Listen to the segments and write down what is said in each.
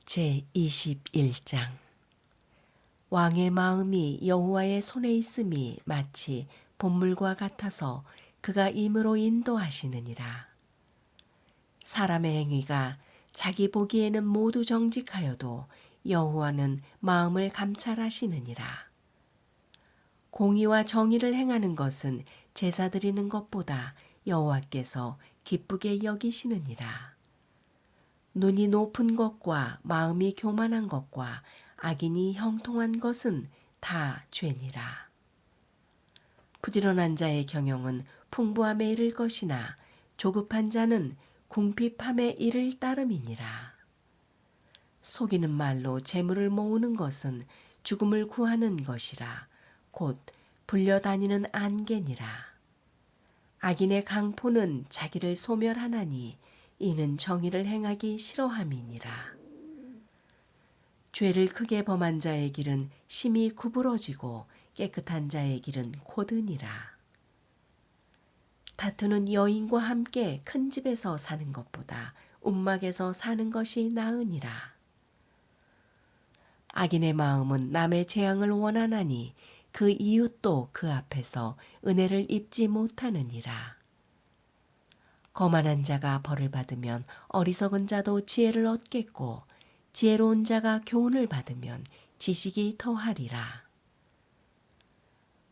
제21장 왕의 마음이 여호와의 손에 있음이 마치 봇물과 같아서 그가 임으로 인도하시느니라. 사람의 행위가 자기 보기에는 모두 정직하여도 여호와는 마음을 감찰하시느니라. 공의와 정의를 행하는 것은 제사 드리는 것보다 여호와께서 기쁘게 여기시느니라. 눈이 높은 것과 마음이 교만한 것과 악인이 형통한 것은 다 죄니라. 부지런한 자의 경영은 풍부함에 이를 것이나 조급한 자는 궁핍함에 이를 따름이니라. 속이는 말로 재물을 모으는 것은 죽음을 구하는 것이라 곧 불려다니는 안개니라. 악인의 강포는 자기를 소멸하나니 이는 정의를 행하기 싫어함이니라. 죄를 크게 범한 자의 길은 심히 구부러지고 깨끗한 자의 길은 고드니라. 다투는 여인과 함께 큰 집에서 사는 것보다 움막에서 사는 것이 나으니라. 악인의 마음은 남의 재앙을 원하나니 그 이웃도 그 앞에서 은혜를 입지 못하느니라. 거만한 자가 벌을 받으면 어리석은 자도 지혜를 얻겠고 지혜로운 자가 교훈을 받으면 지식이 더하리라.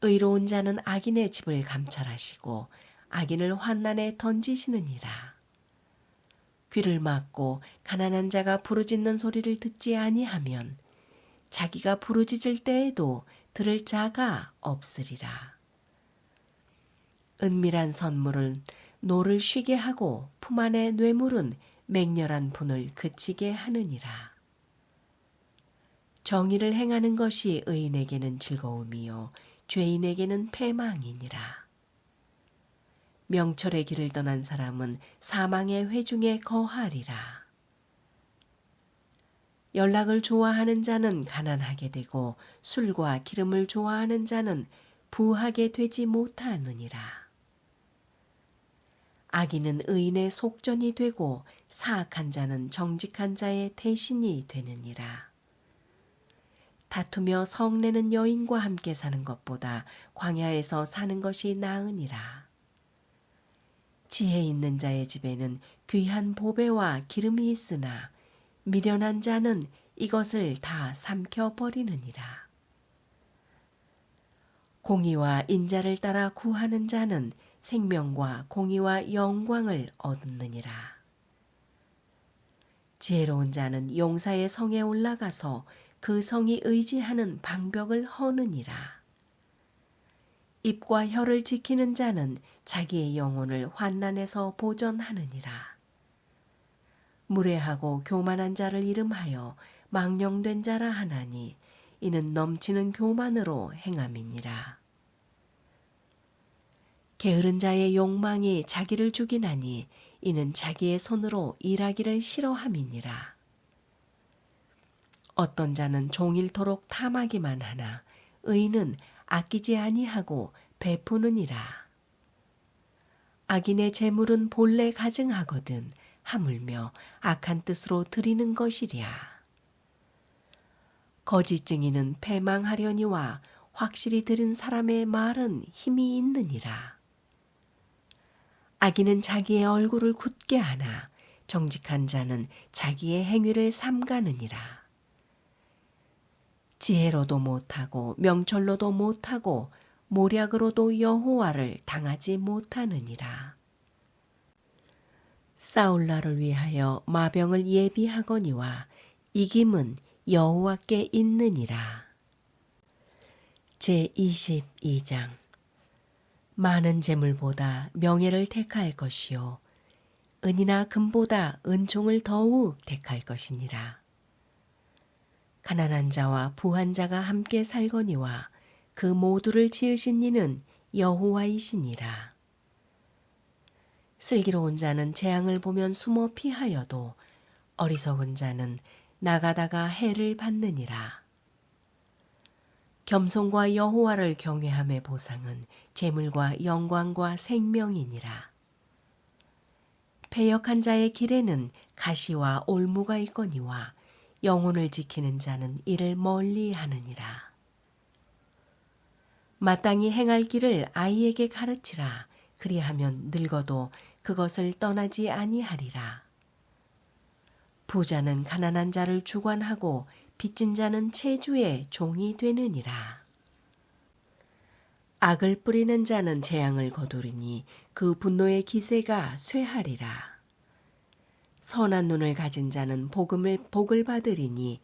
의로운 자는 악인의 집을 감찰하시고 악인을 환난에 던지시느니라. 귀를 막고 가난한 자가 부르짖는 소리를 듣지 아니하면 자기가 부르짖을 때에도 들을 자가 없으리라. 은밀한 선물은 노를 쉬게 하고 품 안의 뇌물은 맹렬한 분을 그치게 하느니라. 정의를 행하는 것이 의인에게는 즐거움이요 죄인에게는 패망이니라. 명철의 길을 떠난 사람은 사망의 회중에 거하리라. 연락을 좋아하는 자는 가난하게 되고 술과 기름을 좋아하는 자는 부하게 되지 못하느니라. 악인은 의인의 속전이 되고 사악한 자는 정직한 자의 대신이 되느니라. 다투며 성내는 여인과 함께 사는 것보다 광야에서 사는 것이 나으니라. 지혜 있는 자의 집에는 귀한 보배와 기름이 있으나 미련한 자는 이것을 다 삼켜버리느니라. 공의와 인자를 따라 구하는 자는 생명과 공의와 영광을 얻느니라. 지혜로운 자는 용사의 성에 올라가서 그 성이 의지하는 방벽을 허느니라. 입과 혀를 지키는 자는 자기의 영혼을 환난에서 보전하느니라. 무례하고 교만한 자를 이름하여 망령된 자라 하나니 이는 넘치는 교만으로 행함이니라. 게으른 자의 욕망이 자기를 죽이나니 이는 자기의 손으로 일하기를 싫어함이니라. 어떤 자는 종일토록 탐하기만 하나 의인은 아끼지 아니하고 베푸느니라. 악인의 재물은 본래 가증하거든 하물며 악한 뜻으로 드리는 것이랴. 거짓 증인은 패망하려니와 확실히 들은 사람의 말은 힘이 있느니라. 악인은 자기의 얼굴을 굳게 하나 정직한 자는 자기의 행위를 삼가느니라. 지혜로도 못하고 명철로도 못하고 모략으로도 여호와를 당하지 못하느니라. 싸울날을 위하여 마병을 예비하거니와 이김은 여호와께 있느니라. 제22장 많은 재물보다 명예를 택할 것이요 은이나 금보다 은총을 더욱 택할 것이니라. 가난한 자와 부한 자가 함께 살거니와 그 모두를 지으신 이는 여호와이시니라. 슬기로운 자는 재앙을 보면 숨어 피하여도 어리석은 자는 나가다가 해를 받느니라. 겸손과 여호와를 경외함의 보상은 재물과 영광과 생명이니라. 패역한 자의 길에는 가시와 올무가 있거니와 영혼을 지키는 자는 이를 멀리하느니라. 마땅히 행할 길을 아이에게 가르치라. 그리하면 늙어도 그것을 떠나지 아니하리라. 부자는 가난한 자를 주관하고 빚진 자는 채주의 종이 되느니라. 악을 뿌리는 자는 재앙을 거두리니 그 분노의 기세가 쇠하리라. 선한 눈을 가진 자는 복을 받으리니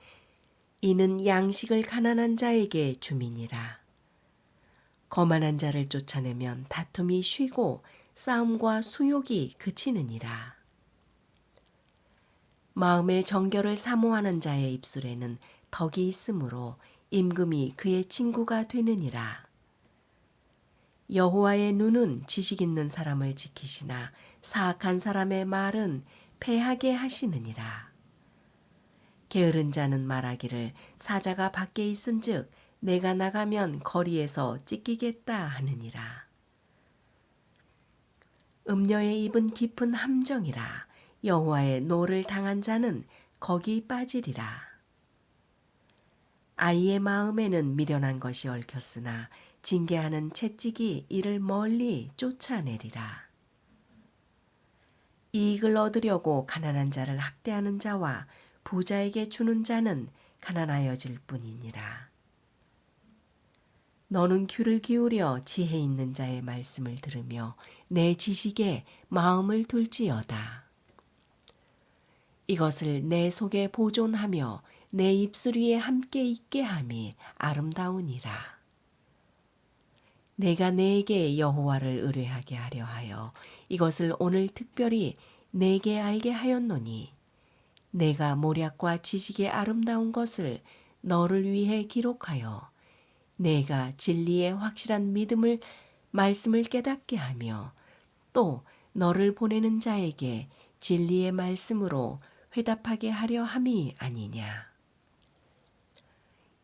이는 양식을 가난한 자에게 줌이니라. 거만한 자를 쫓아내면 다툼이 쉬고 싸움과 수욕이 그치느니라. 마음의 정결을 사모하는 자의 입술에는 덕이 있으므로 임금이 그의 친구가 되느니라. 여호와의 눈은 지식 있는 사람을 지키시나 사악한 사람의 말은 패하게 하시느니라. 게으른 자는 말하기를 사자가 밖에 있은즉 내가 나가면 거리에서 찢기겠다 하느니라. 음녀의 입은 깊은 함정이라. 여호와의 노를 당한 자는 거기 빠지리라. 아이의 마음에는 미련한 것이 얽혔으나 징계하는 채찍이 이를 멀리 쫓아내리라. 이익을 얻으려고 가난한 자를 학대하는 자와 부자에게 주는 자는 가난하여질 뿐이니라. 너는 귀를 기울여 지혜 있는 자의 말씀을 들으며 내 지식에 마음을 둘지어다. 이것을 내 속에 보존하며 내 입술 위에 함께 있게 함이 아름다우니라. 내가 내게 여호와를 의뢰하게 하려 하여 이것을 오늘 특별히 내게 알게 하였노니 내가 모략과 지식의 아름다운 것을 너를 위해 기록하여 내가 진리의 확실한 말씀을 깨닫게 하며 또 너를 보내는 자에게 진리의 말씀으로 회답하게 하려 함이 아니냐.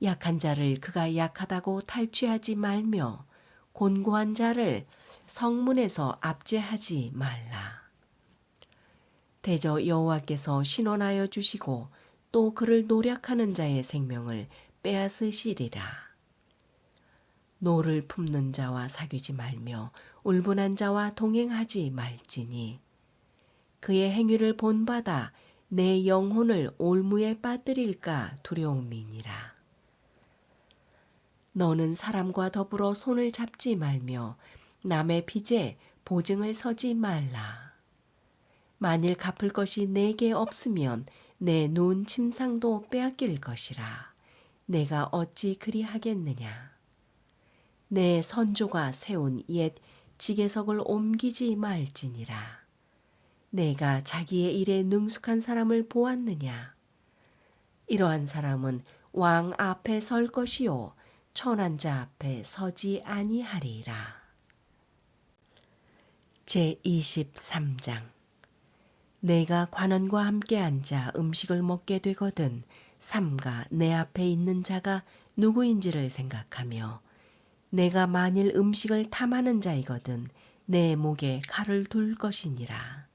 약한 자를 그가 약하다고 탈취하지 말며 곤고한 자를 성문에서 압제하지 말라. 대저 여호와께서 신원하여 주시고 또 그를 노략하는 자의 생명을 빼앗으시리라. 노를 품는 자와 사귀지 말며 울분한 자와 동행하지 말지니 그의 행위를 본받아 내 영혼을 올무에 빠뜨릴까 두려움이니라. 너는 사람과 더불어 손을 잡지 말며 남의 빚에 보증을 서지 말라. 만일 갚을 것이 내게 없으면 내 눈 침상도 빼앗길 것이라. 내가 어찌 그리하겠느냐. 내 선조가 세운 옛 지게석을 옮기지 말지니라. 내가 자기의 일에 능숙한 사람을 보았느냐. 이러한 사람은 왕 앞에 설 것이요 천한 자 앞에 서지 아니하리라. 제23장. 내가 관원과 함께 앉아 음식을 먹게 되거든 삼가 내 앞에 있는 자가 누구인지를 생각하며 내가 만일 음식을 탐하는 자이거든 내 목에 칼을 둘 것이니라.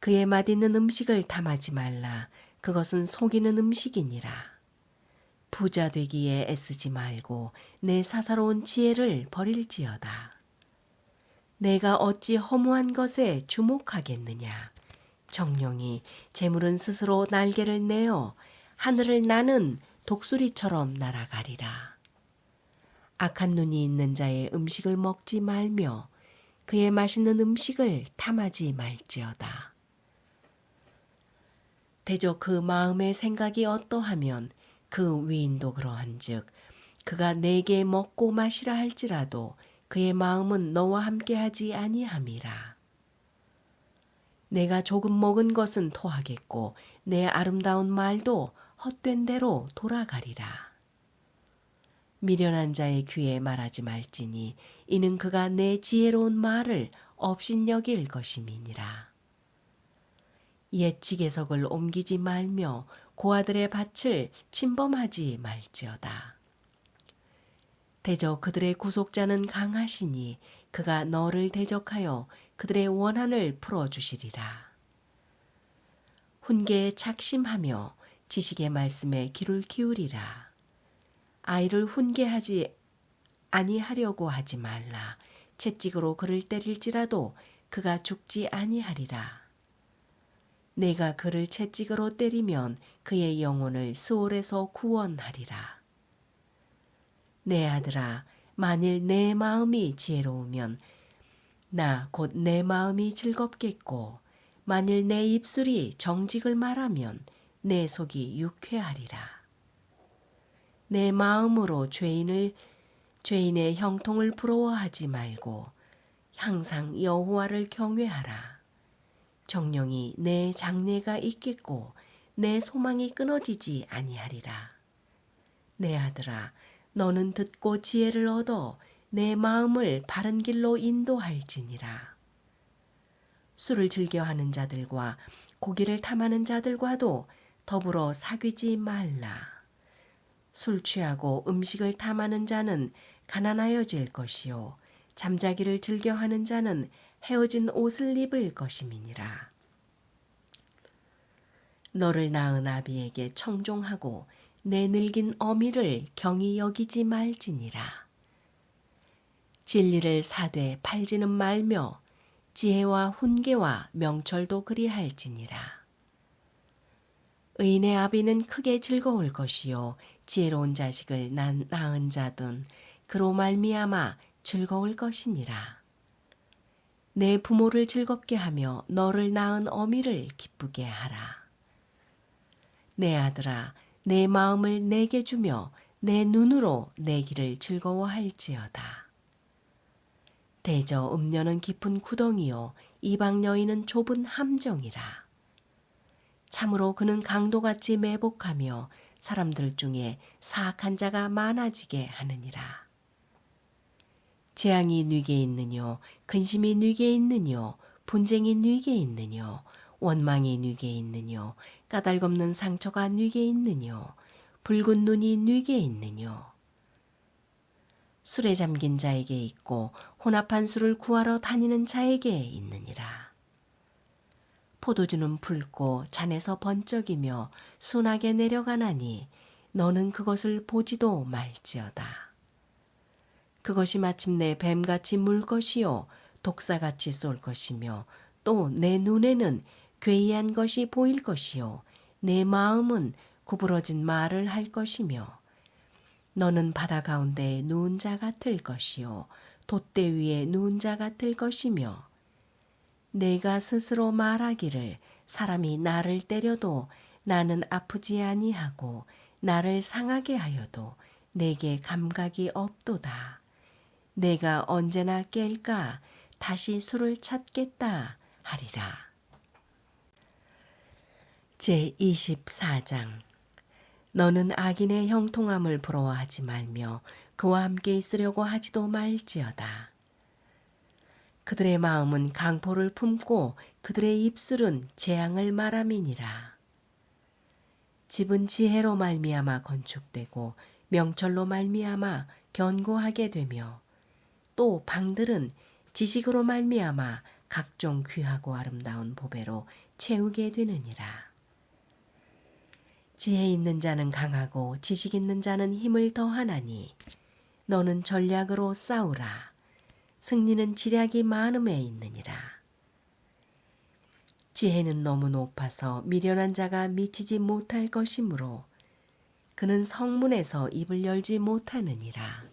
그의 맛있는 음식을 탐하지 말라. 그것은 속이는 음식이니라. 부자 되기에 애쓰지 말고 내 사사로운 지혜를 버릴지어다. 내가 어찌 허무한 것에 주목하겠느냐. 정령이 재물은 스스로 날개를 내어 하늘을 나는 독수리처럼 날아가리라. 악한 눈이 있는 자의 음식을 먹지 말며 그의 맛있는 음식을 탐하지 말지어다. 대저 그 마음의 생각이 어떠하면 그 위인도 그러한즉 그가 내게 먹고 마시라 할지라도 그의 마음은 너와 함께하지 아니함이라. 내가 조금 먹은 것은 토하겠고 내 아름다운 말도 헛된 대로 돌아가리라. 미련한 자의 귀에 말하지 말지니 이는 그가 내 지혜로운 말을 업신여길 것임이니라. 옛 지게석을 옮기지 말며 고아들의 밭을 침범하지 말지어다. 대저 그들의 구속자는 강하시니 그가 너를 대적하여 그들의 원한을 풀어주시리라. 훈계에 착심하며 지식의 말씀에 귀를 기울이라. 아이를 훈계하지 아니하려고 하지 말라. 채찍으로 그를 때릴지라도 그가 죽지 아니하리라. 내가 그를 채찍으로 때리면 그의 영혼을 스올에서 구원하리라. 내 아들아, 만일 내 마음이 지혜로우면 나 곧 내 마음이 즐겁겠고, 만일 내 입술이 정직을 말하면 내 속이 유쾌하리라. 내 마음으로 죄인의 형통을 부러워하지 말고 항상 여호와를 경외하라. 정령이 내 장래가 있겠고 내 소망이 끊어지지 아니하리라. 내 아들아, 너는 듣고 지혜를 얻어 내 마음을 바른 길로 인도할지니라. 술을 즐겨하는 자들과 고기를 탐하는 자들과도 더불어 사귀지 말라. 술 취하고 음식을 탐하는 자는 가난하여질 것이요 잠자기를 즐겨하는 자는 헤어진 옷을 입을 것임이니라. 너를 낳은 아비에게 청종하고 내 늙은 어미를 경히 여기지 말지니라. 진리를 사되 팔지는 말며 지혜와 훈계와 명철도 그리할지니라. 의인의 아비는 크게 즐거울 것이요 지혜로운 자식을 낳은 자든 그로 말미암아 즐거울 것이니라. 내 부모를 즐겁게 하며 너를 낳은 어미를 기쁘게 하라. 내 아들아, 내 마음을 내게 주며 내 눈으로 내 길을 즐거워할지어다. 대저 음녀는 깊은 구덩이요 이방 여인은 좁은 함정이라. 참으로 그는 강도같이 매복하며 사람들 중에 사악한 자가 많아지게 하느니라. 재앙이 네게 있느뇨, 근심이 네게 있느뇨, 분쟁이 네게 있느뇨, 원망이 네게 있느뇨, 까닭없는 상처가 네게 있느뇨, 붉은 눈이 네게 있느뇨. 술에 잠긴 자에게 있고 혼합한 술을 구하러 다니는 자에게 있느니라. 포도주는 붉고 잔에서 번쩍이며 순하게 내려가나니 너는 그것을 보지도 말지어다. 그것이 마침내 뱀같이 물 것이요 독사같이 쏠 것이며 또 내 눈에는 괴이한 것이 보일 것이요 내 마음은 구부러진 말을 할 것이며 너는 바다 가운데 누운 자 같을 것이요 돛대 위에 누운 자 같을 것이며 내가 스스로 말하기를 사람이 나를 때려도 나는 아프지 아니하고 나를 상하게 하여도 내게 감각이 없도다. 내가 언제나 깰까 다시 술을 찾겠다 하리라. 제24장. 너는 악인의 형통함을 부러워하지 말며 그와 함께 있으려고 하지도 말지어다. 그들의 마음은 강포를 품고 그들의 입술은 재앙을 말함이니라. 집은 지혜로 말미암아 건축되고 명철로 말미암아 견고하게 되며 또 방들은 지식으로 말미암아 각종 귀하고 아름다운 보배로 채우게 되느니라. 지혜 있는 자는 강하고 지식 있는 자는 힘을 더하나니 너는 전략으로 싸우라. 승리는 지략이 많음에 있느니라. 지혜는 너무 높아서 미련한 자가 미치지 못할 것이므로 그는 성문에서 입을 열지 못하느니라.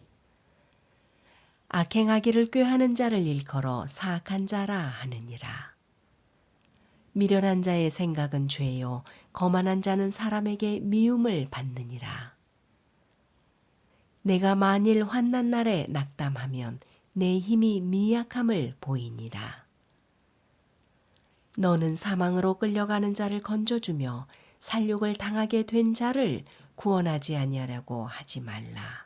악행하기를 꾀하는 자를 일컬어 사악한 자라 하느니라. 미련한 자의 생각은 죄요 거만한 자는 사람에게 미움을 받느니라. 내가 만일 환난 날에 낙담하면 내 힘이 미약함을 보이니라. 너는 사망으로 끌려가는 자를 건져주며 살육을 당하게 된 자를 구원하지 아니하려고 하지 말라.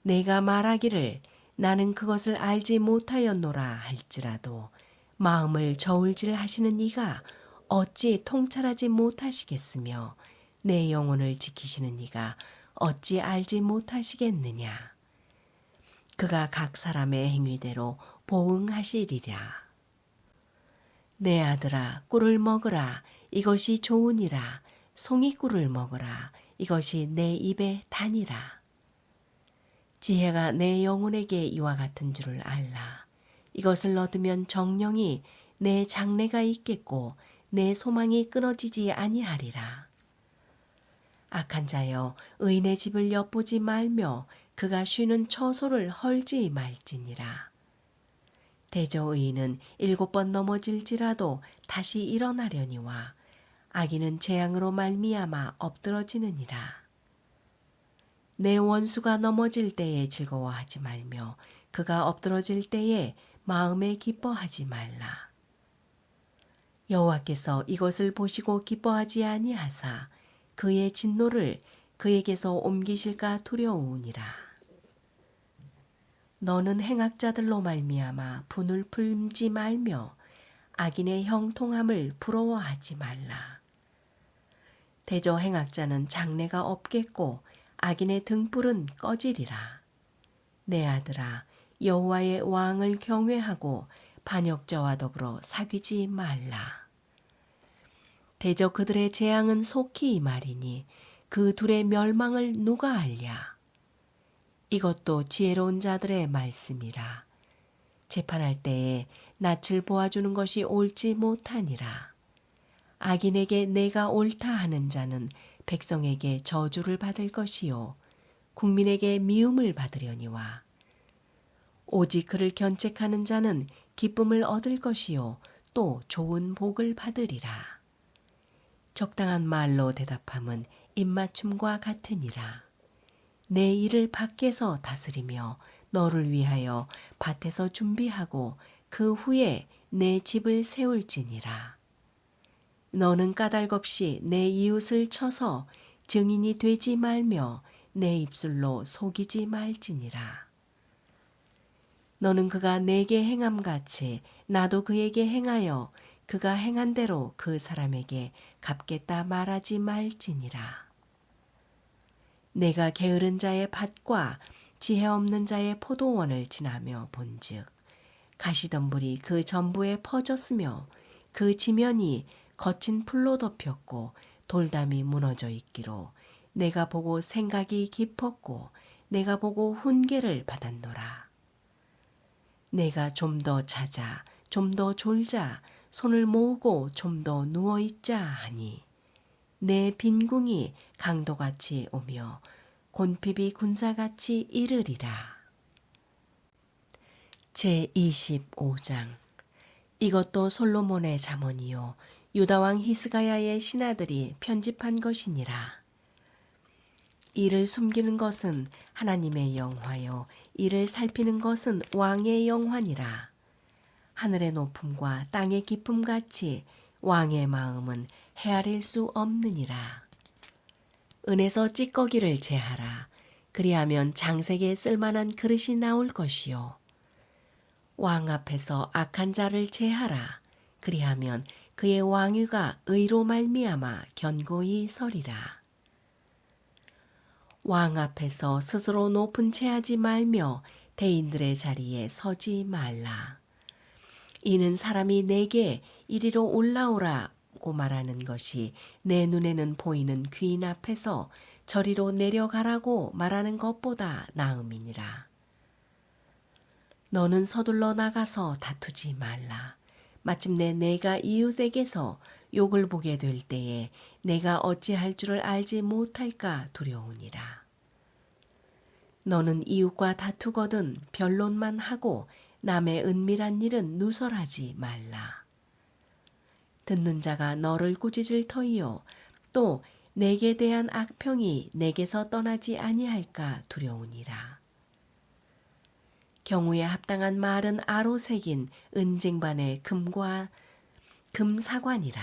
내가 말하기를 나는 그것을 알지 못하였노라 할지라도 마음을 저울질 하시는 이가 어찌 통찰하지 못하시겠으며 내 영혼을 지키시는 이가 어찌 알지 못하시겠느냐. 그가 각 사람의 행위대로 보응하시리라. 내 아들아, 꿀을 먹으라. 이것이 좋으니라. 송이꿀을 먹으라. 이것이 내 입에 다니라. 지혜가 내 영혼에게 이와 같은 줄을 알라. 이것을 얻으면 정령이 내 장래가 있겠고 내 소망이 끊어지지 아니하리라. 악한 자여 의인의 집을 엿보지 말며 그가 쉬는 처소를 헐지 말지니라. 대저 의인은 7번 넘어질지라도 다시 일어나려니와 악인은 재앙으로 말미암아 엎드러지느니라. 내 원수가 넘어질 때에 즐거워하지 말며 그가 엎드러질 때에 마음에 기뻐하지 말라. 여호와께서 이것을 보시고 기뻐하지 아니하사 그의 진노를 그에게서 옮기실까 두려우니라. 너는 행악자들로 말미암아 분을 풀지 말며 악인의 형통함을 부러워하지 말라. 대저 행악자는 장래가 없겠고 악인의 등불은 꺼지리라. 내 아들아, 여호와의 왕을 경외하고 반역자와 더불어 사귀지 말라. 대저 그들의 재앙은 속히 임하리니 그 둘의 멸망을 누가 알랴. 이것도 지혜로운 자들의 말씀이라. 재판할 때에 낯을 보아주는 것이 옳지 못하니라. 악인에게 내가 옳다 하는 자는 백성에게 저주를 받을 것이요 국민에게 미움을 받으려니와 오직 그를 견책하는 자는 기쁨을 얻을 것이요 또 좋은 복을 받으리라. 적당한 말로 대답함은 입맞춤과 같으니라. 내 일을 밖에서 다스리며 너를 위하여 밭에서 준비하고 그 후에 내 집을 세울지니라. 너는 까닭없이 내 이웃을 쳐서 증인이 되지 말며 내 입술로 속이지 말지니라. 너는 그가 내게 행함같이 나도 그에게 행하여 그가 행한 대로 그 사람에게 갚겠다 말하지 말지니라. 내가 게으른 자의 밭과 지혜 없는 자의 포도원을 지나며 본즉 가시덤불이 그 전부에 퍼졌으며 그 지면이 거친 풀로 덮였고 돌담이 무너져 있기로 내가 보고 생각이 깊었고 내가 보고 훈계를 받았노라. 내가 좀 더 자자 좀 더 졸자 손을 모으고 좀 더 누워있자 하니 내 빈궁이 강도같이 오며 곤핍이 군사같이 이르리라. 제25장. 이것도 솔로몬의 잠언이요 유다왕 히스가야의 신하들이 편집한 것이니라. 이를 숨기는 것은 하나님의 영화요 이를 살피는 것은 왕의 영화니라. 하늘의 높음과 땅의 깊음같이 왕의 마음은 헤아릴 수 없느니라. 은에서 찌꺼기를 제하라. 그리하면 장색에 쓸만한 그릇이 나올 것이요. 왕 앞에서 악한 자를 제하라. 그리하면 그의 왕위가 의로 말미암아 견고히 서리라. 왕 앞에서 스스로 높은 채하지 말며 대인들의 자리에 서지 말라. 이는 사람이 내게 이리로 올라오라고 말하는 것이 내 눈에는 보이는 귀인 앞에서 저리로 내려가라고 말하는 것보다 나음이니라. 너는 서둘러 나가서 다투지 말라. 마침내 내가 이웃에게서 욕을 보게 될 때에 내가 어찌할 줄을 알지 못할까 두려우니라. 너는 이웃과 다투거든 변론만 하고 남의 은밀한 일은 누설하지 말라. 듣는 자가 너를 꾸짖을 터이요 또 내게 대한 악평이 내게서 떠나지 아니할까 두려우니라. 경우에 합당한 말은 아로 새긴 은쟁반의 금과 금사관이라.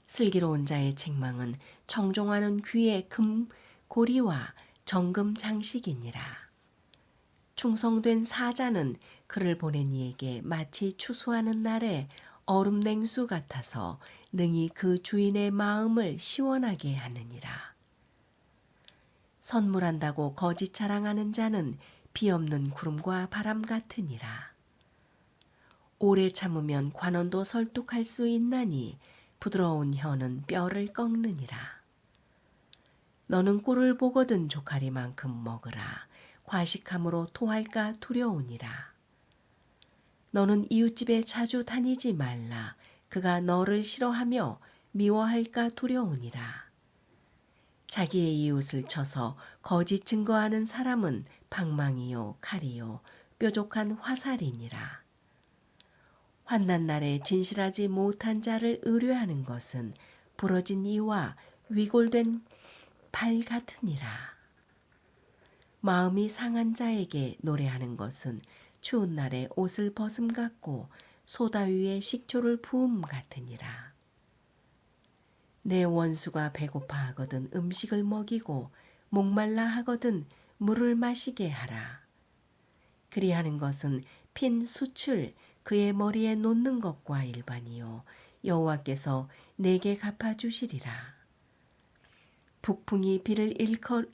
슬기로운 자의 책망은 청종하는 귀의 금고리와 정금 장식이니라. 충성된 사자는 그를 보낸 이에게 마치 추수하는 날에 얼음 냉수 같아서 능히 그 주인의 마음을 시원하게 하느니라. 선물한다고 거짓 자랑하는 자는 비 없는 구름과 바람 같으니라. 오래 참으면 관원도 설득할 수 있나니 부드러운 혀는 뼈를 꺾느니라. 너는 꿀을 보거든 조카리만큼 먹으라. 과식함으로 토할까 두려우니라. 너는 이웃집에 자주 다니지 말라. 그가 너를 싫어하며 미워할까 두려우니라. 자기의 이웃을 쳐서 거짓 증거하는 사람은 방망이요 칼이요 뾰족한 화살이니라. 환난 날에 진실하지 못한 자를 의뢰하는 것은 부러진 이와 위골된 발 같으니라. 마음이 상한 자에게 노래하는 것은 추운 날에 옷을 벗음 같고 소다 위에 식초를 부음 같으니라. 내 원수가 배고파 하거든 음식을 먹이고 목말라 하거든 물을 마시게 하라. 그리하는 것은 핀 숯을 그의 머리에 놓는 것과 일반이요 여호와께서 내게 갚아주시리라. 북풍이 비를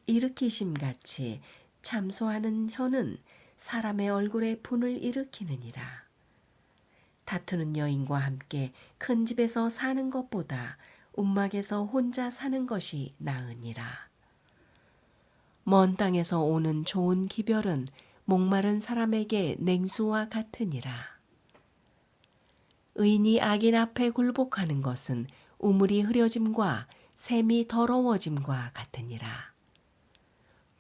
일으키심 같이 참소하는 혀는 사람의 얼굴에 분을 일으키느니라. 다투는 여인과 함께 큰 집에서 사는 것보다 움막에서 혼자 사는 것이 나으니라. 먼 땅에서 오는 좋은 기별은 목마른 사람에게 냉수와 같으니라. 의인이 악인 앞에 굴복하는 것은 우물이 흐려짐과 샘이 더러워짐과 같으니라.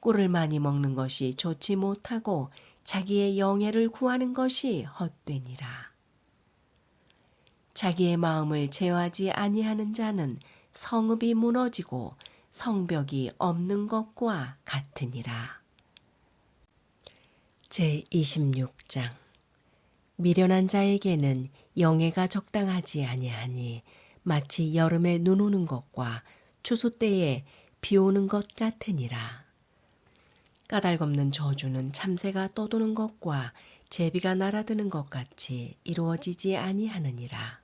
꿀을 많이 먹는 것이 좋지 못하고 자기의 영예를 구하는 것이 헛되니라. 자기의 마음을 제어하지 아니하는 자는 성읍이 무너지고 성벽이 없는 것과 같으니라. 제26장. 미련한 자에게는 영예가 적당하지 아니하니 마치 여름에 눈 오는 것과 추수 때에 비 오는 것 같으니라. 까닭없는 저주는 참새가 떠도는 것과 제비가 날아드는 것 같이 이루어지지 아니하느니라.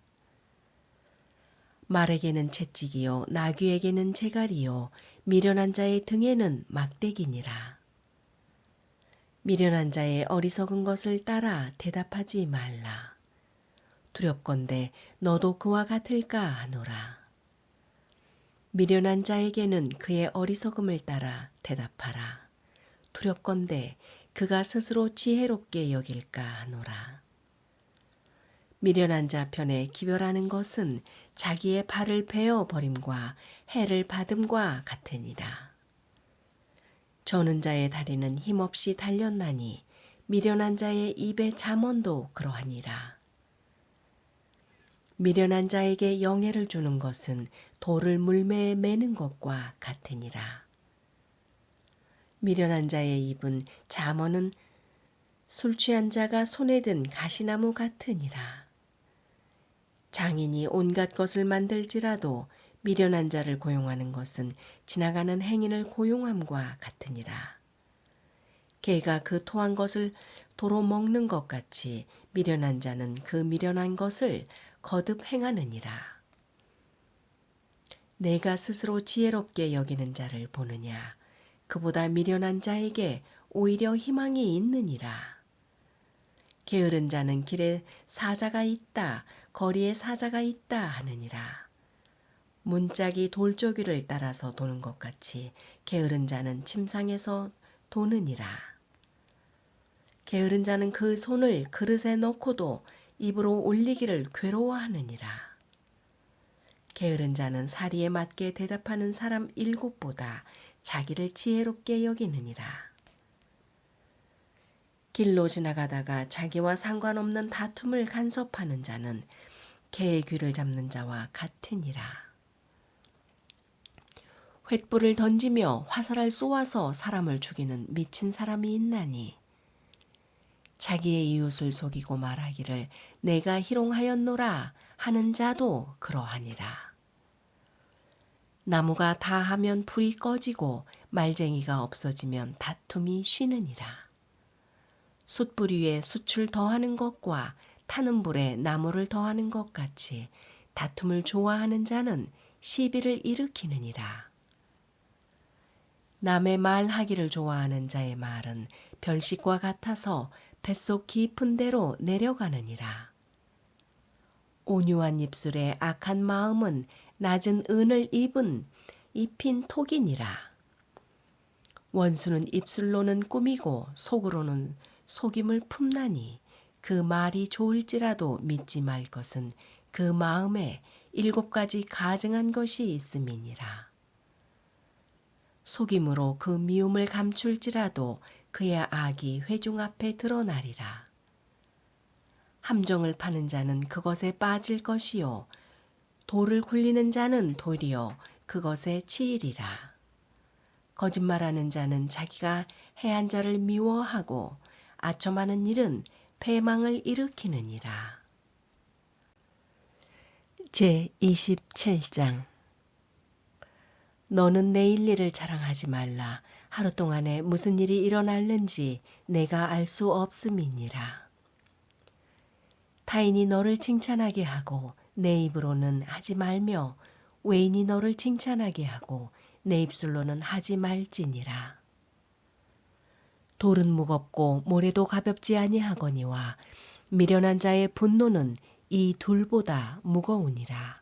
말에게는 채찍이요 나귀에게는 재갈이요 미련한 자의 등에는 막대기니라. 미련한 자의 어리석은 것을 따라 대답하지 말라. 두렵건대 너도 그와 같을까 하노라. 미련한 자에게는 그의 어리석음을 따라 대답하라. 두렵건대 그가 스스로 지혜롭게 여길까 하노라. 미련한 자 편에 기별하는 것은 자기의 발을 베어 버림과 해를 받음과 같으니라. 저는 자의 다리는 힘없이 달렸나니 미련한 자의 입의 잠언도 그러하니라. 미련한 자에게 영예를 주는 것은 돌을 물매에 매는 것과 같으니라. 미련한 자의 입은 잠언은 술 취한 자가 손에 든 가시나무 같으니라. 장인이 온갖 것을 만들지라도 미련한 자를 고용하는 것은 지나가는 행인을 고용함과 같으니라. 개가 그 토한 것을 도로 먹는 것 같이 미련한 자는 그 미련한 것을 거듭 행하느니라. 내가 스스로 지혜롭게 여기는 자를 보느냐. 그보다 미련한 자에게 오히려 희망이 있느니라. 게으른 자는 길에 사자가 있다, 거리에 사자가 있다 하느니라. 문짝이 돌조기를 따라서 도는 것 같이 게으른 자는 침상에서 도느니라. 게으른 자는 그 손을 그릇에 넣고도 입으로 올리기를 괴로워하느니라. 게으른 자는 사리에 맞게 대답하는 사람 7보다 자기를 지혜롭게 여기느니라. 길로 지나가다가 자기와 상관없는 다툼을 간섭하는 자는 개의 귀를 잡는 자와 같으니라. 횃불을 던지며 화살을 쏘아서 사람을 죽이는 미친 사람이 있나니 자기의 이웃을 속이고 말하기를 내가 희롱하였노라 하는 자도 그러하니라. 나무가 다하면 불이 꺼지고 말쟁이가 없어지면 다툼이 쉬느니라. 숯불 위에 숯을 더하는 것과 타는 불에 나무를 더하는 것 같이 다툼을 좋아하는 자는 시비를 일으키느니라. 남의 말하기를 좋아하는 자의 말은 별식과 같아서 뱃속 깊은 데로 내려가느니라. 온유한 입술에 악한 마음은 낮은 은을 입힌 톡이니라. 원수는 입술로는 꾸미고 속으로는 속임을 품나니 그 말이 좋을지라도 믿지 말 것은 그 마음에 7가지 가증한 것이 있음이니라. 속임으로 그 미움을 감출지라도 그의 악이 회중 앞에 드러나리라. 함정을 파는 자는 그것에 빠질 것이요 돌을 굴리는 자는 도리어 그것에 치이리라. 거짓말하는 자는 자기가 해한 자를 미워하고 아첨하는 일은 패망을 일으키느니라. 제27장. 너는 내일 일을 자랑하지 말라. 하루 동안에 무슨 일이 일어날는지 내가 알 수 없음이니라. 타인이 너를 칭찬하게 하고 내 입으로는 하지 말며 외인이 너를 칭찬하게 하고 내 입술로는 하지 말지니라. 돌은 무겁고 모래도 가볍지 아니하거니와 미련한 자의 분노는 이 둘보다 무거우니라.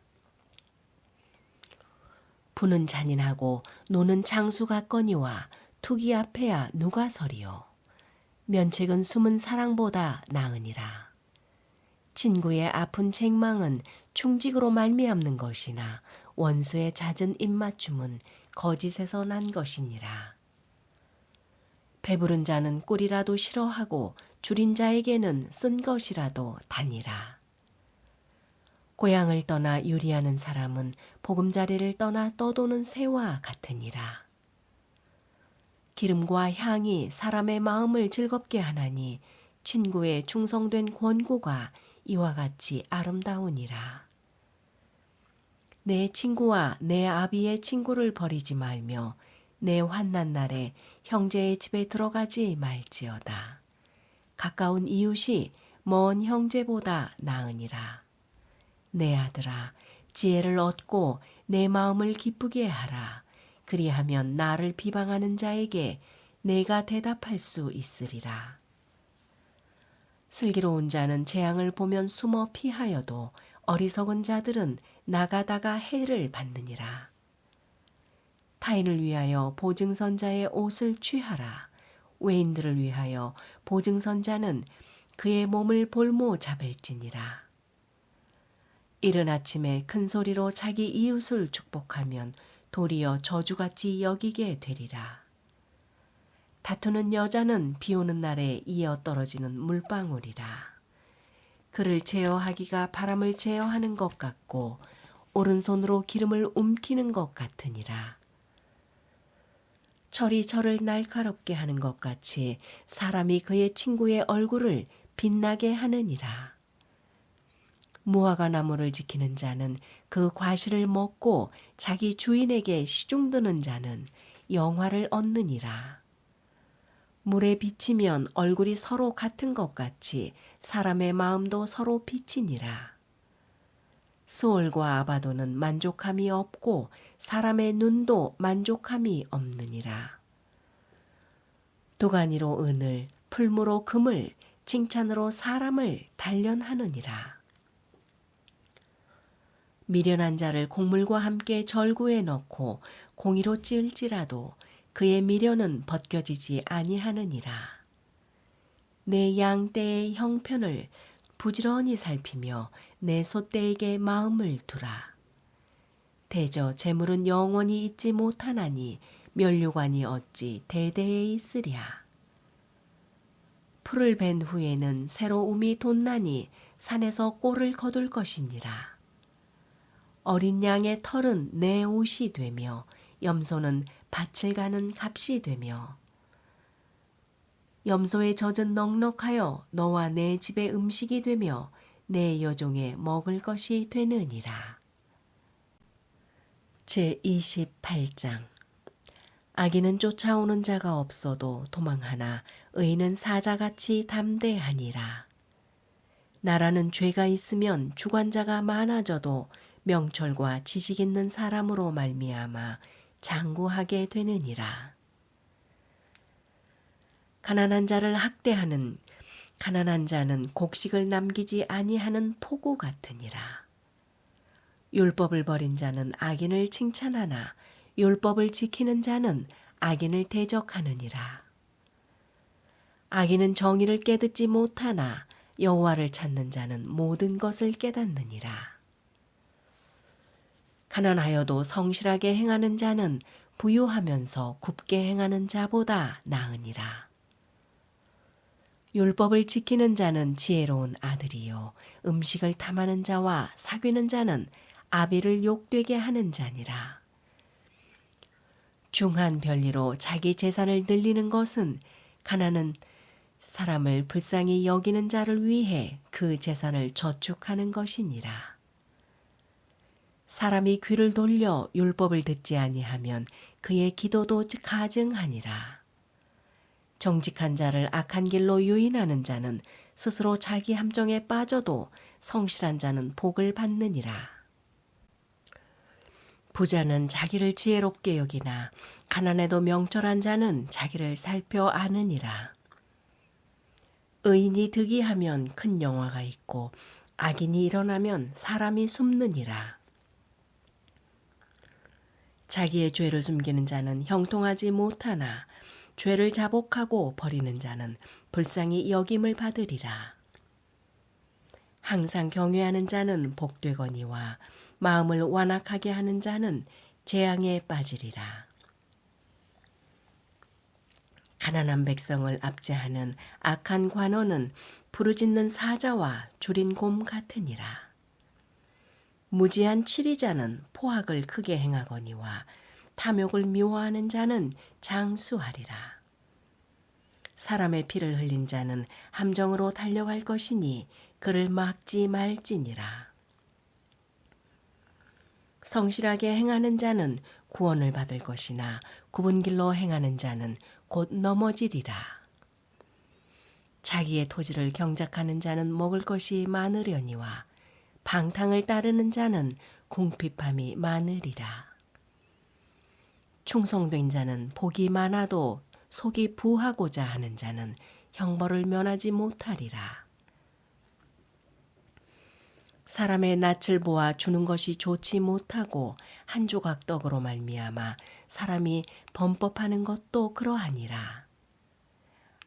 부는 잔인하고 노는 장수 같거니와 투기 앞에야 누가 서리요. 면책은 숨은 사랑보다 나으니라. 친구의 아픈 책망은 충직으로 말미암는 것이나 원수의 잦은 입맞춤은 거짓에서 난 것이니라. 배부른 자는 꿀이라도 싫어하고 줄인 자에게는 쓴 것이라도 다니라. 고향을 떠나 유리하는 사람은 보금자리를 떠나 떠도는 새와 같으니라. 기름과 향이 사람의 마음을 즐겁게 하나니 친구의 충성된 권고가 이와 같이 아름다우니라. 내 친구와 내 아비의 친구를 버리지 말며 내 환난 날에 형제의 집에 들어가지 말지어다. 가까운 이웃이 먼 형제보다 나으니라. 내 아들아, 지혜를 얻고 내 마음을 기쁘게 하라. 그리하면 나를 비방하는 자에게 내가 대답할 수 있으리라. 슬기로운 자는 재앙을 보면 숨어 피하여도 어리석은 자들은 나가다가 해를 받느니라. 타인을 위하여 보증선자의 옷을 취하라. 외인들을 위하여 보증선자는 그의 몸을 볼모 잡을지니라. 이른 아침에 큰 소리로 자기 이웃을 축복하면 도리어 저주같이 여기게 되리라. 다투는 여자는 비 오는 날에 이어 떨어지는 물방울이라. 그를 제어하기가 바람을 제어하는 것 같고 오른손으로 기름을 움키는 것 같으니라. 철이 철을 날카롭게 하는 것 같이 사람이 그의 친구의 얼굴을 빛나게 하느니라. 무화과 나무를 지키는 자는 그 과실을 먹고 자기 주인에게 시중드는 자는 영화를 얻느니라. 물에 비치면 얼굴이 서로 같은 것 같이 사람의 마음도 서로 비치니라. 스올과 아바도는 만족함이 없고 사람의 눈도 만족함이 없느니라. 도가니로 은을, 풀무로 금을, 칭찬으로 사람을 단련하느니라. 미련한 자를 곡물과 함께 절구에 넣고 공이로 찌을지라도 그의 미련은 벗겨지지 아니하느니라. 내 양떼의 형편을 부지런히 살피며 내 소떼에게 마음을 두라. 대저 재물은 영원히 있지 못하나니 면류관이 어찌 대대에 있으랴. 풀을 벤 후에는 새로움이 돋나니 산에서 꼴을 거둘 것이니라. 어린 양의 털은 내 옷이 되며 염소는 밭을 가는 값이 되며 염소의 젖은 넉넉하여 너와 내 집의 음식이 되며 내 여종의 먹을 것이 되느니라. 제28장. 악인은 쫓아오는 자가 없어도 도망하나 의인은 사자같이 담대하니라. 나라는 죄가 있으면 주관자가 많아져도 명철과 지식 있는 사람으로 말미암아 장구하게 되느니라. 가난한 자를 학대하는 가난한 자는 곡식을 남기지 아니하는 포구 같으니라. 율법을 버린 자는 악인을 칭찬하나 율법을 지키는 자는 악인을 대적하느니라. 악인은 정의를 깨닫지 못하나 여호와를 찾는 자는 모든 것을 깨닫느니라. 가난하여도 성실하게 행하는 자는 부유하면서 굽게 행하는 자보다 나으니라. 율법을 지키는 자는 지혜로운 아들이요 음식을 탐하는 자와 사귀는 자는 아비를 욕되게 하는 자니라. 중한 별리로 자기 재산을 늘리는 것은 가난한 사람을 불쌍히 여기는 자를 위해 그 재산을 저축하는 것이니라. 사람이 귀를 돌려 율법을 듣지 아니하면 그의 기도도 가증하니라. 정직한 자를 악한 길로 유인하는 자는 스스로 자기 함정에 빠져도 성실한 자는 복을 받느니라. 부자는 자기를 지혜롭게 여기나 가난해도 명철한 자는 자기를 살펴 아느니라. 의인이 득이하면 큰 영화가 있고 악인이 일어나면 사람이 숨느니라. 자기의 죄를 숨기는 자는 형통하지 못하나 죄를 자복하고 버리는 자는 불쌍히 여김을 받으리라. 항상 경외하는 자는 복되거니와 마음을 완악하게 하는 자는 재앙에 빠지리라. 가난한 백성을 압제하는 악한 관원은 부르짖는 사자와 줄인 곰 같으니라. 무지한 치리자는 포악을 크게 행하거니와 탐욕을 미워하는 자는 장수하리라. 사람의 피를 흘린 자는 함정으로 달려갈 것이니 그를 막지 말지니라. 성실하게 행하는 자는 구원을 받을 것이나 굽은 길로 행하는 자는 곧 넘어지리라. 자기의 토지를 경작하는 자는 먹을 것이 많으려니와 방탕을 따르는 자는 궁핍함이 많으리라. 충성된 자는 복이 많아도 속이 부하고자 하는 자는 형벌을 면하지 못하리라. 사람의 낯을 보아 주는 것이 좋지 못하고 한 조각 떡으로 말미암아 사람이 범법하는 것도 그러하니라.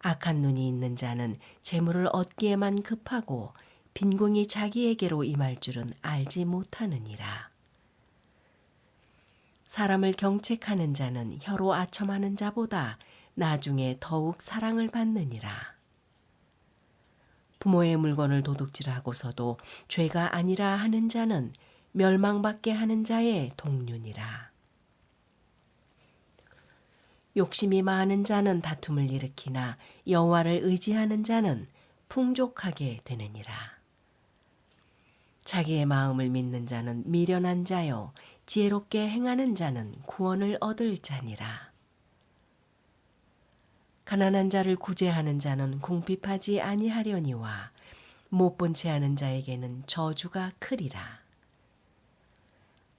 악한 눈이 있는 자는 재물을 얻기에만 급하고 빈궁이 자기에게로 임할 줄은 알지 못하느니라. 사람을 경책하는 자는 혀로 아첨하는 자보다 나중에 더욱 사랑을 받느니라. 부모의 물건을 도둑질하고서도 죄가 아니라 하는 자는 멸망받게 하는 자의 동류니라. 욕심이 많은 자는 다툼을 일으키나 여호와를 의지하는 자는 풍족하게 되느니라. 자기의 마음을 믿는 자는 미련한 자요 지혜롭게 행하는 자는 구원을 얻을 자니라. 가난한 자를 구제하는 자는 궁핍하지 아니하려니와 못 본 채 하는 자에게는 저주가 크리라.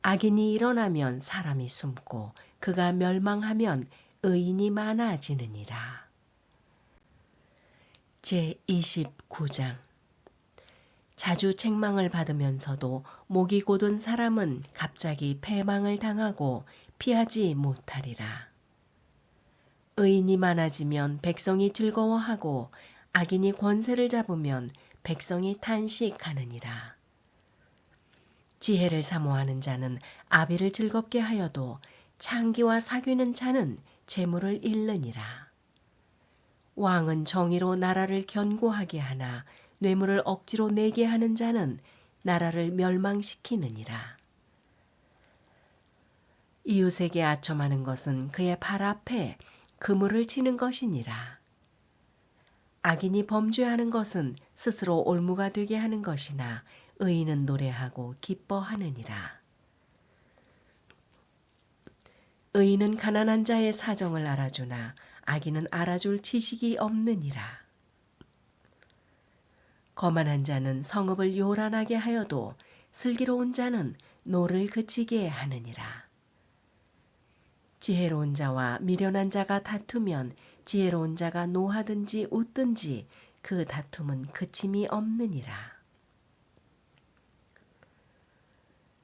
악인이 일어나면 사람이 숨고 그가 멸망하면 의인이 많아지느니라. 제29장 자주 책망을 받으면서도 목이 곧은 사람은 갑자기 패망을 당하고 피하지 못하리라. 의인이 많아지면 백성이 즐거워하고 악인이 권세를 잡으면 백성이 탄식하느니라. 지혜를 사모하는 자는 아비를 즐겁게 하여도 창기와 사귀는 자는 재물을 잃느니라. 왕은 정의로 나라를 견고하게 하나 뇌물을 억지로 내게 하는 자는 나라를 멸망시키느니라. 이웃에게 아첨하는 것은 그의 발 앞에 그물을 치는 것이니라. 악인이 범죄하는 것은 스스로 올무가 되게 하는 것이나 의인은 노래하고 기뻐하느니라. 의인은 가난한 자의 사정을 알아주나 악인은 알아줄 지식이 없느니라. 거만한 자는 성읍을 요란하게 하여도 슬기로운 자는 노를 그치게 하느니라. 지혜로운 자와 미련한 자가 다투면 지혜로운 자가 노하든지 웃든지 그 다툼은 그침이 없느니라.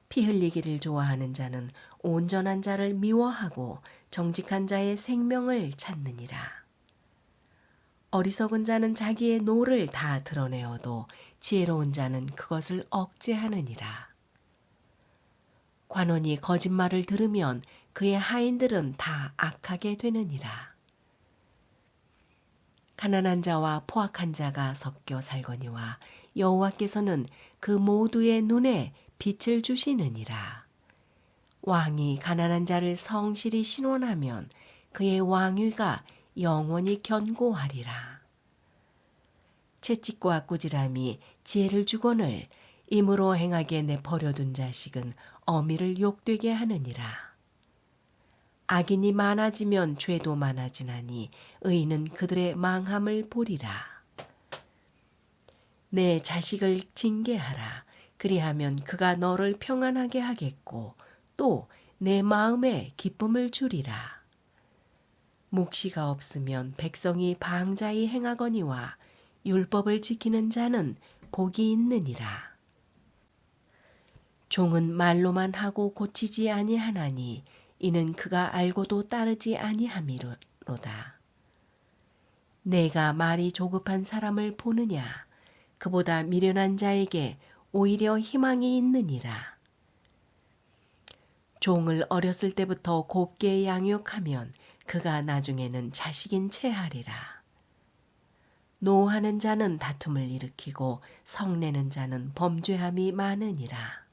피 흘리기를 좋아하는 자는 온전한 자를 미워하고 정직한 자의 생명을 찾느니라. 어리석은 자는 자기의 노를 다 드러내어도 지혜로운 자는 그것을 억제하느니라. 관원이 거짓말을 들으면 그의 하인들은 다 악하게 되느니라. 가난한 자와 포악한 자가 섞여 살거니와 여호와께서는 그 모두의 눈에 빛을 주시느니라. 왕이 가난한 자를 성실히 신원하면 그의 왕위가 영원히 견고하리라. 채찍과 꾸지람이 지혜를 주거늘 임으로 행하게 내버려둔 자식은 어미를 욕되게 하느니라. 악인이 많아지면 죄도 많아지나니 의인은 그들의 망함을 보리라. 내 자식을 징계하라. 그리하면 그가 너를 평안하게 하겠고 또 내 마음에 기쁨을 주리라. 묵시가 없으면 백성이 방자히 행하거니와 율법을 지키는 자는 복이 있느니라. 종은 말로만 하고 고치지 아니하나니 이는 그가 알고도 따르지 아니함이로다. 내가 말이 조급한 사람을 보느냐? 그보다 미련한 자에게 오히려 희망이 있느니라. 종을 어렸을 때부터 곱게 양육하면 그가 나중에는 자식인 채 하리라. 노하는 자는 다툼을 일으키고 성내는 자는 범죄함이 많으니라.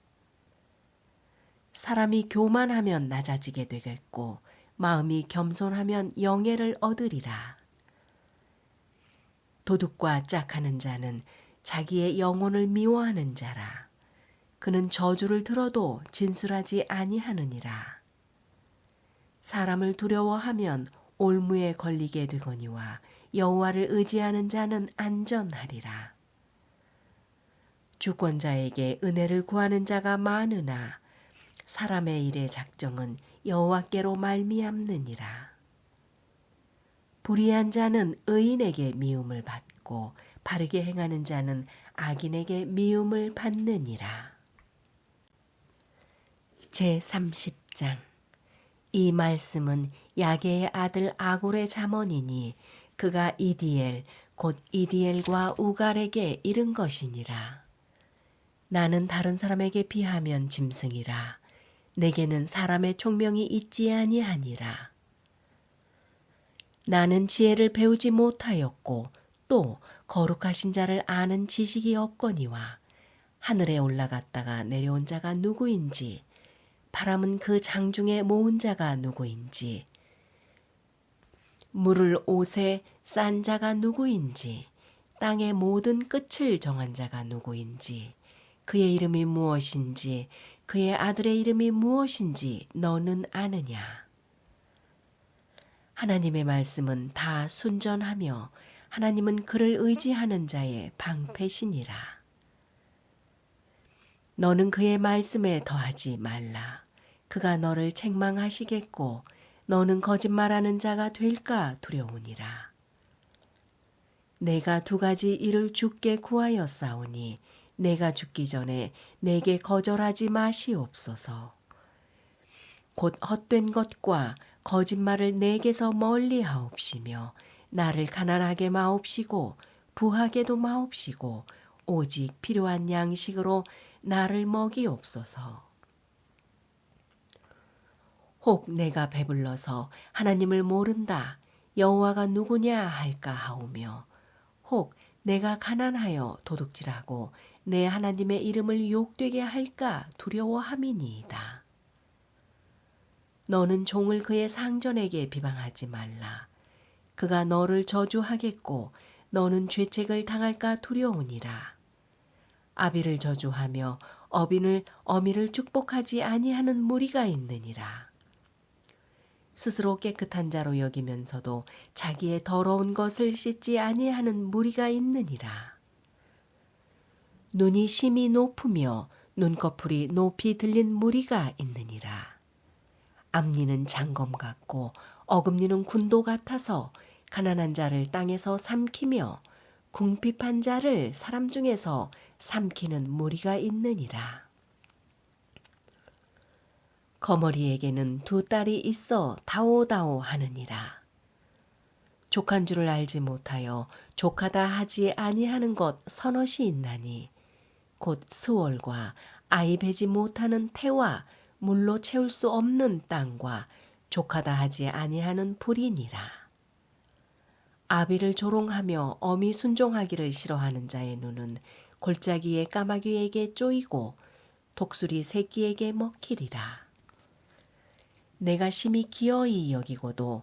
사람이 교만하면 낮아지게 되겠고 마음이 겸손하면 영예를 얻으리라. 도둑과 짝하는 자는 자기의 영혼을 미워하는 자라. 그는 저주를 들어도 진술하지 아니하느니라. 사람을 두려워하면 올무에 걸리게 되거니와 여호와를 의지하는 자는 안전하리라. 주권자에게 은혜를 구하는 자가 많으나 사람의 일의 작정은 여호와께로 말미암느니라. 불의한 자는 의인에게 미움을 받고 바르게 행하는 자는 악인에게 미움을 받느니라. 제30장. 이 말씀은 야게의 아들 아골의 잠언이니 그가 이디엘 곧 이디엘과 우갈에게 이른 것이니라. 나는 다른 사람에게 비하면 짐승이라. 내게는 사람의 총명이 있지 아니하니라. 나는 지혜를 배우지 못하였고 또 거룩하신 자를 아는 지식이 없거니와 하늘에 올라갔다가 내려온 자가 누구인지 바람은 그 장중에 모은 자가 누구인지 물을 옷에 싼 자가 누구인지 땅의 모든 끝을 정한 자가 누구인지 그의 이름이 무엇인지 그의 아들의 이름이 무엇인지 너는 아느냐. 하나님의 말씀은 다 순전하며 하나님은 그를 의지하는 자의 방패시니라. 너는 그의 말씀에 더하지 말라. 그가 너를 책망하시겠고 너는 거짓말하는 자가 될까 두려우니라. 내가 2가지 일을 주께 구하였사오니 내가 죽기 전에 내게 거절하지 마시옵소서. 곧 헛된 것과 거짓말을 내게서 멀리하옵시며 나를 가난하게 마옵시고 부하게도 마옵시고 오직 필요한 양식으로 나를 먹이옵소서. 혹 내가 배불러서 하나님을 모른다 여호와가 누구냐 할까 하오며 혹 내가 가난하여 도둑질하고 내 하나님의 이름을 욕되게 할까 두려워함이니이다. 너는 종을 그의 상전에게 비방하지 말라. 그가 너를 저주하겠고 너는 죄책을 당할까 두려우니라. 아비를 저주하며 어미를 축복하지 아니하는 무리가 있느니라. 스스로 깨끗한 자로 여기면서도 자기의 더러운 것을 씻지 아니하는 무리가 있느니라. 눈이 심히 높으며 눈꺼풀이 높이 들린 무리가 있느니라. 앞니는 장검 같고 어금니는 군도 같아서 가난한 자를 땅에서 삼키며 궁핍한 자를 사람 중에서 삼키는 무리가 있느니라. 거머리에게는 두 딸이 있어 다오다오 하느니라. 족한 줄을 알지 못하여 족하다 하지 아니하는 것 서넛이 있나니 곧 스월과 아이 베지 못하는 태와 물로 채울 수 없는 땅과 족하다 하지 아니하는 불이니라. 아비를 조롱하며 어미 순종하기를 싫어하는 자의 눈은 골짜기의 까마귀에게 쪼이고 독수리 새끼에게 먹히리라. 내가 심히 기어이 여기고도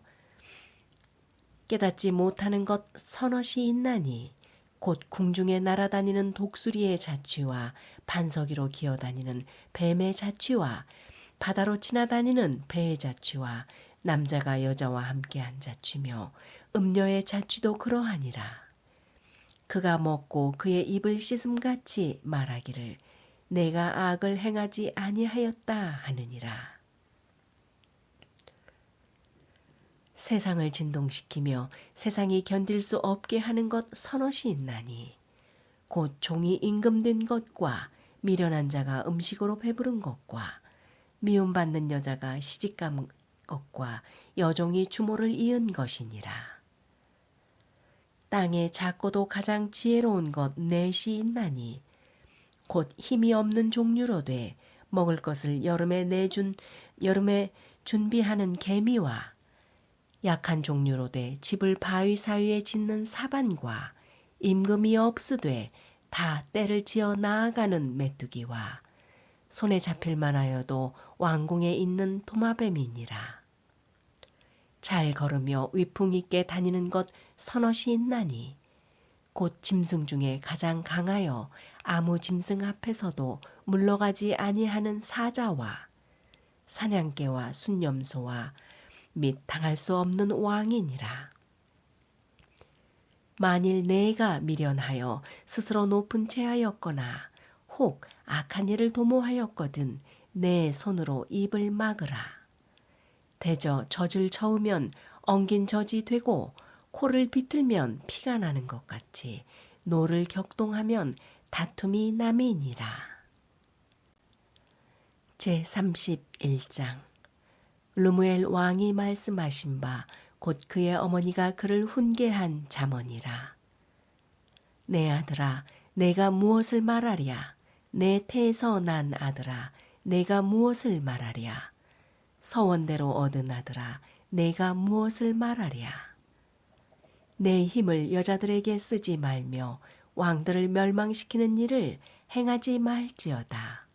깨닫지 못하는 것 서넛이 있나니 곧 궁중에 날아다니는 독수리의 자취와 반석 위로 기어다니는 뱀의 자취와 바다로 지나다니는 배의 자취와 남자가 여자와 함께한 자취며 음녀의 자취도 그러하니라. 그가 먹고 그의 입을 씻음같이 말하기를 내가 악을 행하지 아니하였다 하느니라. 세상을 진동시키며 세상이 견딜 수 없게 하는 것 서넛이 있나니 곧 종이 임금된 것과 미련한 자가 음식으로 배부른 것과 미움받는 여자가 시집간 것과 여종이 주모를 이은 것이니라. 땅에 작고도 가장 지혜로운 것 넷이 있나니 곧 힘이 없는 종류로 돼 먹을 것을 여름에 준비하는 개미와 약한 종류로 돼 집을 바위 사이에 짓는 사반과 임금이 없으되 다 때를 지어 나아가는 메뚜기와 손에 잡힐 만하여도 왕궁에 있는 도마뱀이니라. 잘 걸으며 위풍 있게 다니는 것 서넛이 있나니 곧 짐승 중에 가장 강하여 아무 짐승 앞에서도 물러가지 아니하는 사자와 사냥개와 순념소와 및 당할 수 없는 왕이니라. 만일 내가 미련하여 스스로 높은 채하였거나 혹 악한 일을 도모하였거든 내 손으로 입을 막으라. 대저 젖을 저으면 엉긴 젖이 되고 코를 비틀면 피가 나는 것 같이 노를 격동하면 다툼이 남이니라. 제31장 르무엘 왕이 말씀하신 바 곧 그의 어머니가 그를 훈계한 잠언이라. 내 아들아 내가 무엇을 말하랴. 내 태에서 난 아들아 내가 무엇을 말하랴. 서원대로 얻은 아들아 내가 무엇을 말하랴. 내 힘을 여자들에게 쓰지 말며 왕들을 멸망시키는 일을 행하지 말지어다.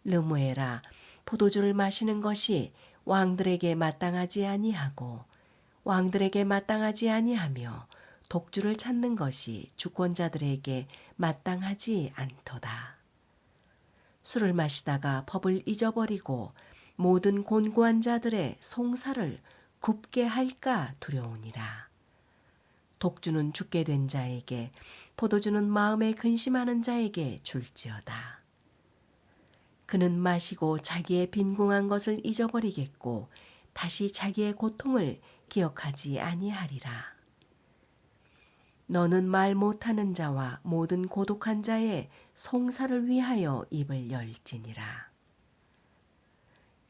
르무엘아 포도주를 마시는 것이 왕들에게 마땅하지 아니하고 왕들에게 마땅하지 아니하며 독주를 찾는 것이 주권자들에게 마땅하지 않도다. 술을 마시다가 법을 잊어버리고 모든 곤고한 자들의 송사를 굽게 할까 두려우니라. 독주는 죽게 된 자에게 포도주는 마음에 근심하는 자에게 줄지어다. 그는 마시고 자기의 빈궁한 것을 잊어버리겠고 다시 자기의 고통을 기억하지 아니하리라. 너는 말 못하는 자와 모든 고독한 자의 송사를 위하여 입을 열지니라.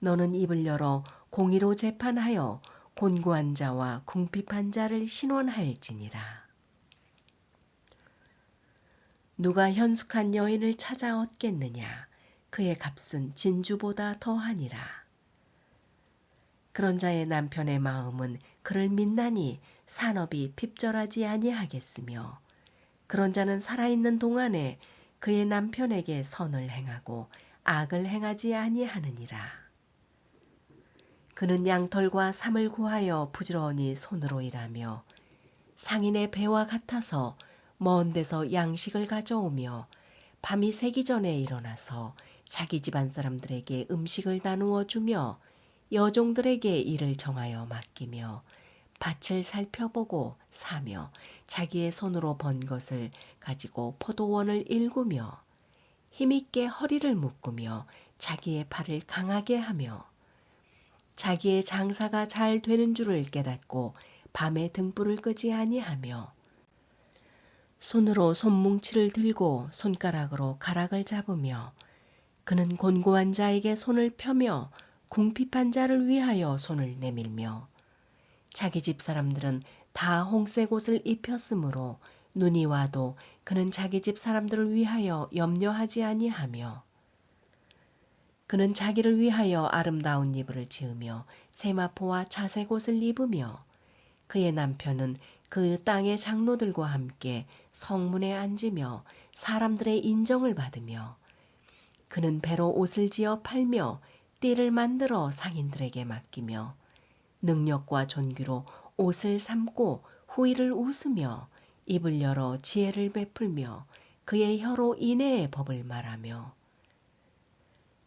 너는 입을 열어 공의로 재판하여 곤고한 자와 궁핍한 자를 신원할지니라. 누가 현숙한 여인을 찾아 얻겠느냐. 그의 값은 진주보다 더하니라. 그런 자의 남편의 마음은 그를 믿나니 산업이 핍절하지 아니하겠으며 그런 자는 살아있는 동안에 그의 남편에게 선을 행하고 악을 행하지 아니하느니라. 그는 양털과 삼을 구하여 부지런히 손으로 일하며 상인의 배와 같아서 먼 데서 양식을 가져오며 밤이 새기 전에 일어나서 자기 집안 사람들에게 음식을 나누어 주며 여종들에게 일을 정하여 맡기며 밭을 살펴보고 사며 자기의 손으로 번 것을 가지고 포도원을 일구며 힘있게 허리를 묶으며 자기의 팔을 강하게 하며 자기의 장사가 잘 되는 줄을 깨닫고 밤에 등불을 끄지 아니하며 손으로 손뭉치를 들고 손가락으로 가락을 잡으며 그는 곤고한 자에게 손을 펴며 궁핍한 자를 위하여 손을 내밀며 자기 집 사람들은 다 홍색 옷을 입혔으므로 눈이 와도 그는 자기 집 사람들을 위하여 염려하지 아니하며 그는 자기를 위하여 아름다운 이불을 지으며 세마포와 자색 옷을 입으며 그의 남편은 그 땅의 장로들과 함께 성문에 앉으며 사람들의 인정을 받으며 그는 배로 옷을 지어 팔며 띠를 만들어 상인들에게 맡기며 능력과 존귀로 옷을 삼고 후일을 웃으며 입을 열어 지혜를 베풀며 그의 혀로 인애의 법을 말하며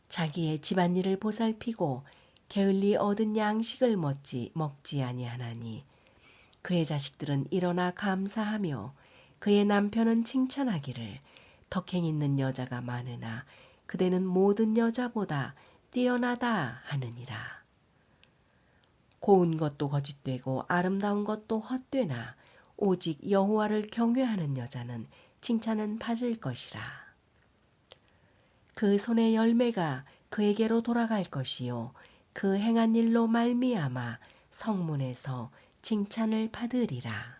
자기의 집안일을 보살피고 게을리 얻은 양식을 먹지 아니하나니 그의 자식들은 일어나 감사하며 그의 남편은 칭찬하기를 덕행 있는 여자가 많으나 그대는 모든 여자보다 뛰어나다 하느니라. 고운 것도 거짓되고 아름다운 것도 헛되나 오직 여호와를 경외하는 여자는 칭찬은 받을 것이라. 그 손의 열매가 그에게로 돌아갈 것이요 그 행한 일로 말미암아 성문에서 칭찬을 받으리라.